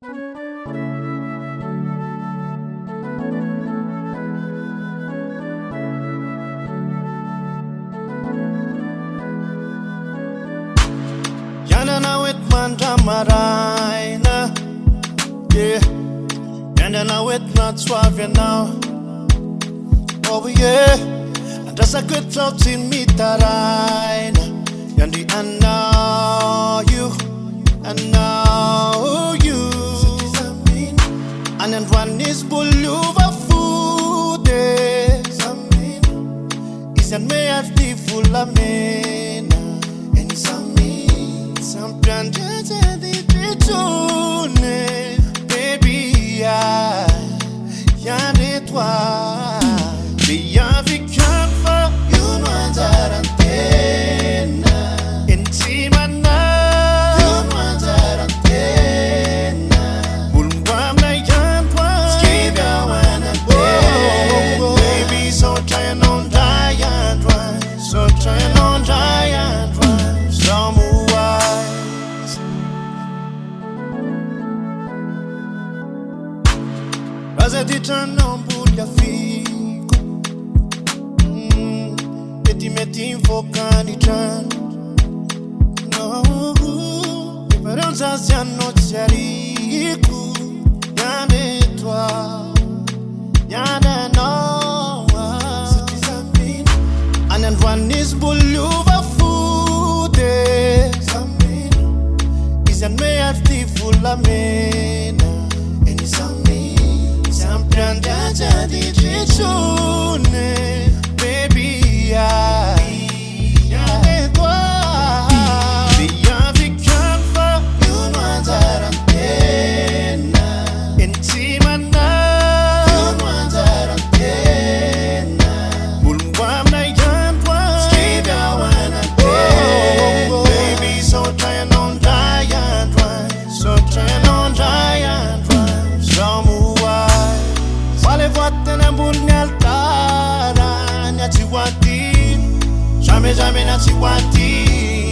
Anjara with Anjara, yeah. Anjara with not suave now. Oh yeah, and just a good thought in me that Yandi, I know you, and then one is Buluva food, isn't me at the full of men, and it's a me, some planted the tune, baby, Yandi, toi. Raza di turno bulla fico e ti metti in foca di tran. No, e per un saziano c'erico. Yande toi, yande no. And then one is buluva food. Isn't me at the full of men. And it's a me. Pranda di ciccione, baby, e qua via vi campa, io non sarò antena, intima na, io non sarò antena, bulwam na yantwa, scrive a wana baby, so try on giant one, so try on giant one, so Wale voate na bunyaltara Nyati wati Jamais na ti wati